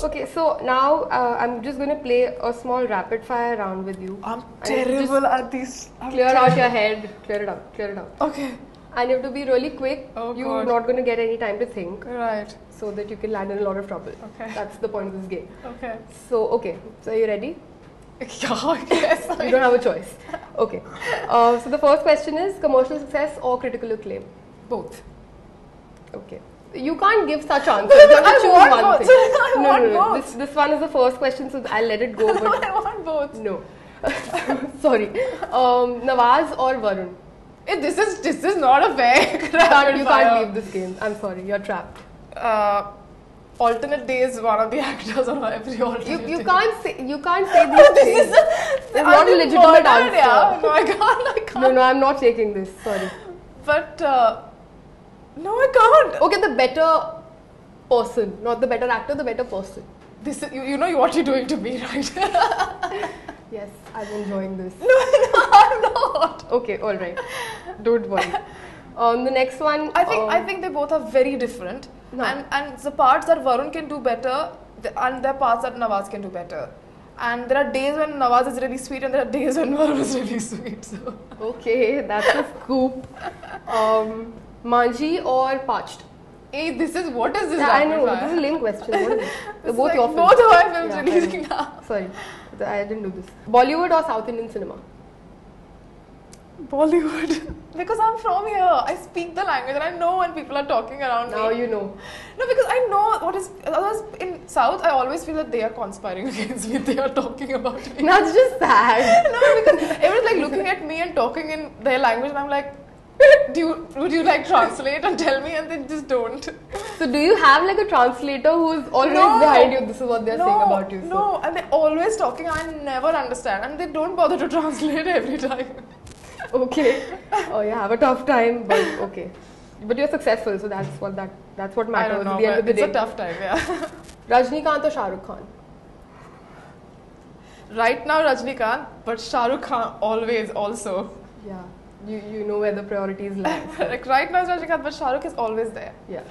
Okay, so now I'm just going to play a small rapid fire round with you. I'm terrible at these. Clear out your head. Clear it out. Clear it out. Okay. And you have to be really quick. Oh, You're God. not going to get any time to think. Right. So that you can land in a lot of trouble. Okay. That's the point of this game. Okay. So, okay. So, are you ready? Yeah, yes. You don't have a choice. Okay. So, the first question is commercial success or critical acclaim? Both. Okay. You can't give such answers. You have to choose want one both. thing. I want both. This one is the first question, so I'll let it go. But I want both. no. Sorry. Nawaz or Varun? This is not a fair You rapid fire. can't leave this game. I'm sorry. You're trapped. Alternate days, one of the actors on every alternate You day. can't say these things. It's not a legitimate answer. Yeah. No, I can't. No, I'm not taking this. Sorry. But no, I can't. Okay, the better person, not the better actor, the better person. This is, you know what you're doing to me, right? Yes, I'm enjoying this. No, I'm not. Okay, all right. Don't worry. The next one. I think they both are very different. No. And the parts that Varun can do better, and there are parts that Nawaz can do better. And there are days when Nawaz is really sweet, and there are days when Varun is really sweet. So. Okay, that's a scoop. Manji or Parched? Hey, what is this? Yeah, I rapid know. fire? This is a lame question. What is it? It's Both like your films. both of my films Yeah, I releasing know. now. Sorry, I didn't do this. Bollywood or South Indian cinema? Bollywood. Because I'm from here. I speak the language and I know when people are talking around Now me. you know. No, because I know what is. Otherwise, in South, I always feel that they are conspiring against me. They are talking about me. That's just sad. No, because everyone's like looking at me and talking in their language, and I'm like, would you like translate and tell me? And they just don't. So do you have like a translator who's always No. behind you? This is what they're saying about you. So. No, and they're always talking. I never understand, and they don't bother to translate every time. Okay. Oh, you have a tough time, but okay. But you're successful, so that's what I matters don't know, at the end of but the it's day. a tough time, yeah. Rajnikant or Shah Rukh Khan? Right now, Rajnikant, but Shah Rukh Khan always also. Yeah. You know where the priorities lie. So. Like right now, it's Rajnikant, but Shah Rukh is always there. Yeah.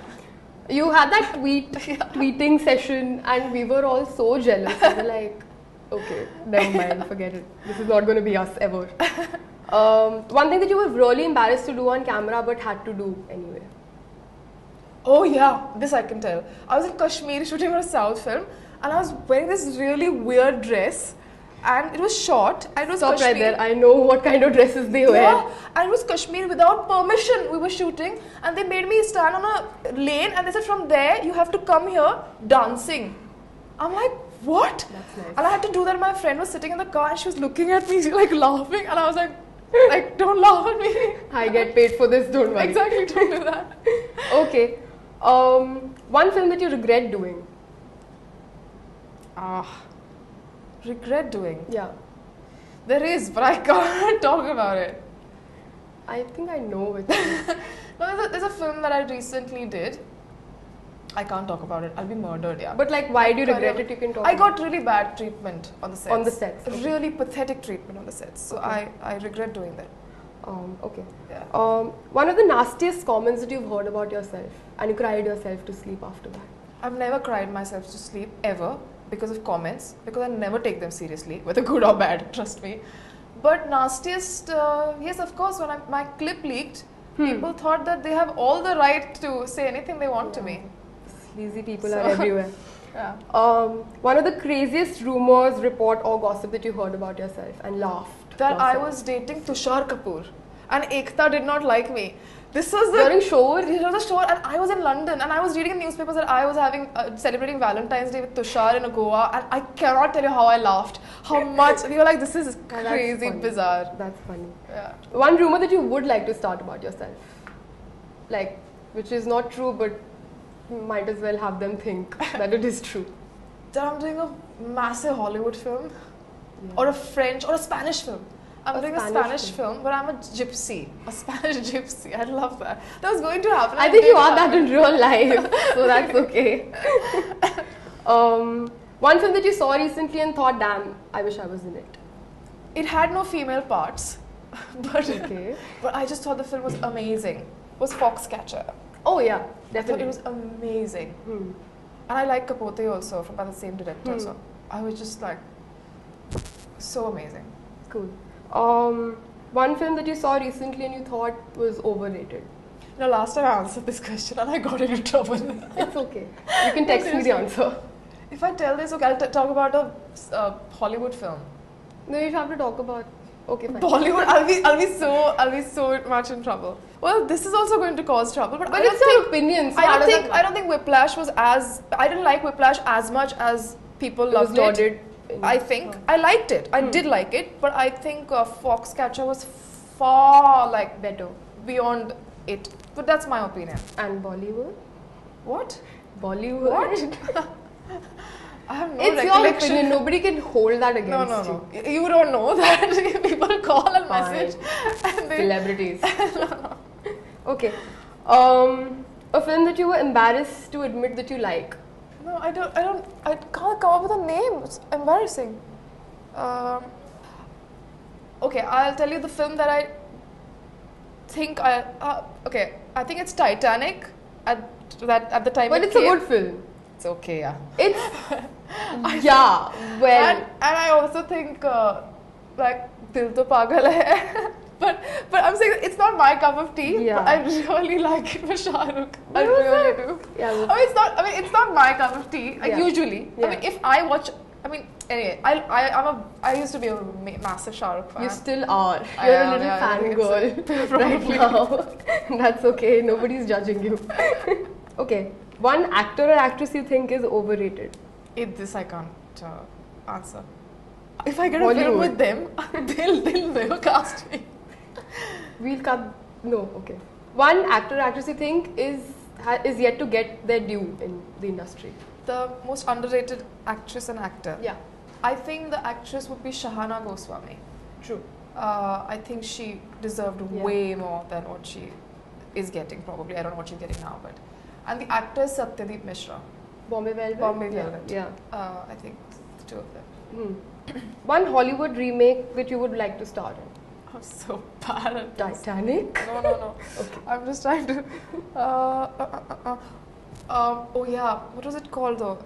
You had that tweeting session, and we were all so jealous. We were like, okay, never mind, forget it. This is not going to be us ever. One thing that you were really embarrassed to do on camera, but had to do anyway. Oh yeah, this I can tell. I was in Kashmir shooting for a South film, and I was wearing this really weird dress, and it was short, and it was Stop Kashmir. right there. I know what kind of dresses they wear. Yeah, and it was Kashmir without permission. We were shooting, and they made me stand on a lane, and they said from there you have to come here dancing. I'm like, what? That's nice. And I had to do that. My friend was sitting in the car, and she was looking at me, like laughing, and I was like, don't laugh at me. I get paid for this, don't worry. Exactly, don't do that. Okay. One film that you regret doing? Regret doing. Yeah. There is, but I can't talk about it. I think I know which one. No, there's a film that I recently did. I can't talk about it. I'll be murdered, yeah. But like, why do you regret it? You can talk I about got really bad treatment on the sets. On the sets, okay. Really pathetic treatment on the sets. So Okay. I regret doing that. Okay. Yeah. One of the nastiest comments that you've heard about yourself, and you cried yourself to sleep after that. I've never cried myself to sleep ever because of comments, because I never take them seriously, whether good or bad, trust me. But nastiest, yes, of course, when my clip leaked, people thought that they have all the right to say anything they want to me. Sleazy people So- are everywhere. Yeah. One of the craziest rumors, report, or gossip that you heard about yourself and laughed. That I yourself. was dating Tushar Kapoor, and Ekta did not like me. This was the During show? It was a show, and I was in London, and I was reading in newspapers that I was having celebrating Valentine's Day with Tushar in Goa, and I cannot tell you how I laughed, how much. We were like, this is That's crazy, funny. bizarre. That's funny. Yeah. One rumor that you would like to start about yourself, like, which is not true, but might as well have them think that it is true. That I'm doing a massive Hollywood film, Yeah. or a French, or a Spanish film. I'm A doing a Spanish Spanish film, but I'm a gypsy, a Spanish gypsy. I love that. That was going to happen. I and think it you didn't are that happen. in real life, so that's okay. One film that you saw recently and thought, damn, I wish I was in it. It had no female parts, but Okay. but I just thought the film was amazing. It was Foxcatcher. Oh yeah, I thought definitely. it was amazing. And I like Capote also, by the same director. So I was just like, so amazing. Cool. One film that you saw recently and you thought was overrated. You know, last time I answered this question and I got into trouble. It's okay. You can text me the answer. If I tell this, okay, I'll talk about a Hollywood film. No, you have to talk about. Okay, fine. Bollywood, I'll be so much in trouble. Well, this is also going to cause trouble, but I don't it's your think, opinion. So I don't think Whiplash was as. I didn't like Whiplash as much as people loved it. I think I liked it. I did like it, but I think Foxcatcher was far like better beyond it. But that's my opinion. And Bollywood? What? Bollywood? What? I have no it's your opinion. Nobody can hold that against you. You don't know that. People call and message. And celebrities. Okay. A film that you were embarrassed to admit that you like. No, I can't come up with a name. It's embarrassing. Okay, I'll tell you the film that I think okay, I think it's Titanic at the time. But it's a good film. It's okay, yeah. It's yeah, well. And I also think like Dil To Pagal Hai. But I'm saying it's not my cup of tea. Yeah. But I really like it for Shah Rukh. I really do. Yeah. It's not my cup of tea. Usually, yeah. I mean, if I watch, anyway, I used to be a massive Shah Rukh fan. You still are. You're a little fangirl right now. That's okay. Nobody's judging you. Okay. One actor or actress you think is overrated? This I can't answer. If I get a film with them, they'll never cast me. We'll cut. No, okay. One actor or actress you think is yet to get their due in the industry? The most underrated actress and actor. Yeah. I think the actress would be Shahana Goswami. True. I think she deserved way more than what she is getting, probably. I don't know what she's getting now, but. And the actor is Satyadeep Mishra. Bombay Velvet? Bombay Velvet. Yeah. I think the two of them. One Hollywood remake that you would like to star in? I'm so bad at this. Titanic? No. Okay. I'm just trying to. Oh yeah, what was it called though?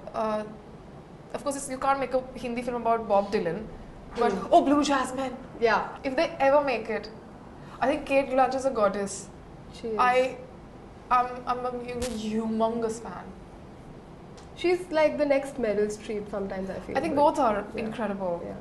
Of course, you can't make a Hindi film about Bob Dylan, but Blue Jasmine. Yeah. If they ever make it, I think Kate Blanchett is a goddess. She is. I'm a humongous fan. She's like the next Meryl Streep sometimes, I feel. I think both are incredible. Yeah.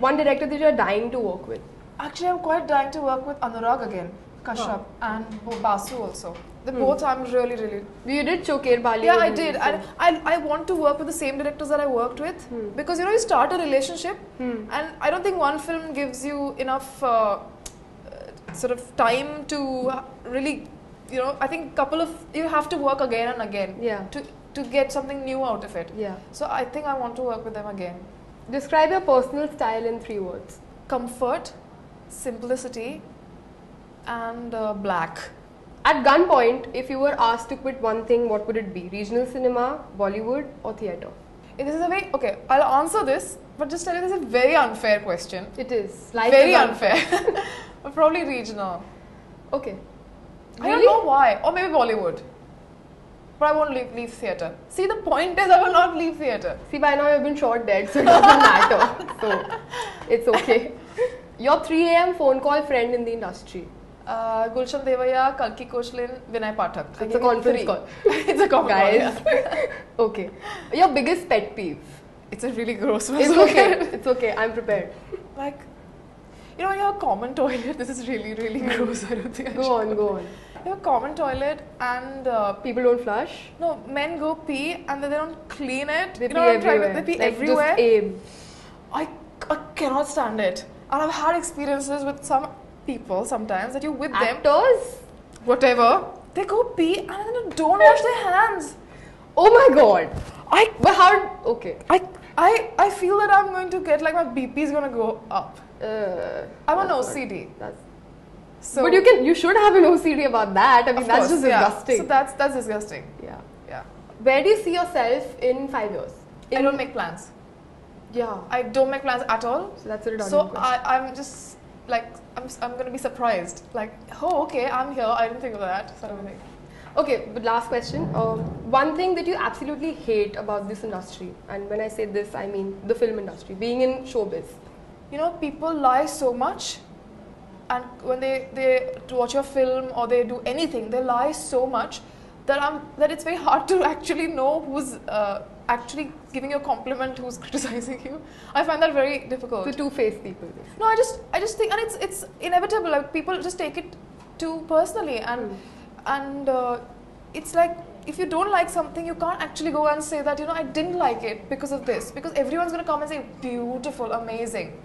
One director that you're dying to work with? Actually, I'm quite dying to work with Anurag again, Kashyap, and Basu also. The both I'm really. You did Choker Bali. Yeah, I did. I want to work with the same directors that I worked with because you start a relationship and I don't think one film gives you enough sort of time to really, I think you have to work again and again to get something new out of it. Yeah. So I think I want to work with them again. Describe your personal style in 3 words. Comfort, simplicity, and black. At gunpoint, if you were asked to quit one thing, what would it be? Regional cinema, Bollywood, or theatre? This is a very okay. I'll answer this, but just tell you this is a very unfair question. It is. Very unfair. Probably regional. Okay. I don't know why. Or maybe Bollywood. But I won't leave theatre. See, the point is I will not leave theatre. See, by now you've been shot dead, so it doesn't matter. So, it's okay. Your 3 a.m. phone call friend in the industry? Gulshan Devaya, Kalki Koshlin, Vinay Pathak. It's a conference call. It's a conference Guys. call. Yeah. Okay. Your biggest pet peeve? It's a really gross one. It's okay. It's okay. I'm prepared. Like, when you have a common toilet, this is really gross. I don't think Go on. You have a common toilet and people don't flush? No, men go pee and then they don't clean it. They pee everywhere. They pee like everywhere. Just aim. I cannot stand it. And I've had experiences with some people sometimes that you with them. Actors? Whatever. They go pee and then don't wash their hands. Oh my god. But how? Okay. I feel that I'm going to get like my BP is going to go up. I'm on OCD. But you should have an OCD about that. I mean, that's just disgusting. So that's disgusting. Yeah. Where do you see yourself in 5 years? I don't make plans. Yeah. I don't make plans at all. So that's a redundant question. I'm just like I'm going to be surprised. Like, oh, okay, I'm here. I didn't think of that sort of thing. Okay, but last question. One thing that you absolutely hate about this industry, and when I say this, I mean the film industry, being in showbiz. You know, people lie so much, and when they watch your film or they do anything, they lie so much that it's very hard to actually know who's actually giving you a compliment, who's criticizing you. I find that very difficult. The two-faced people. Basically. No, I just think, and it's inevitable. Like, people just take it too personally, and it's like, if you don't like something, you can't actually go and say that, you know, I didn't like it because of this, because everyone's going to come and say beautiful, amazing,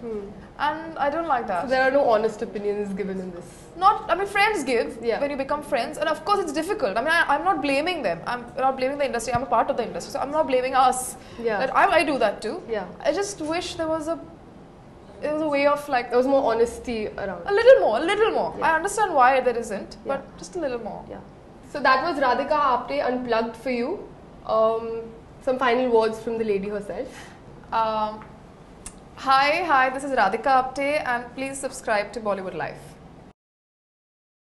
and I don't like that. So there are no honest opinions given in this. I mean, friends give when you become friends, and of course it's difficult. I mean, I'm not blaming them. I'm not blaming the industry. I'm a part of the industry, so I'm not blaming us. Yeah. That I do that too. Yeah. I just wish there was a way of, like, there was more honesty around. A little more. Yeah. I understand why there isn't, but just a little more. Yeah. So that was Radhika Apte Unplugged for you. Some final words from the lady herself. Hi, this is Radhika Apte, and please subscribe to Bollywood Life.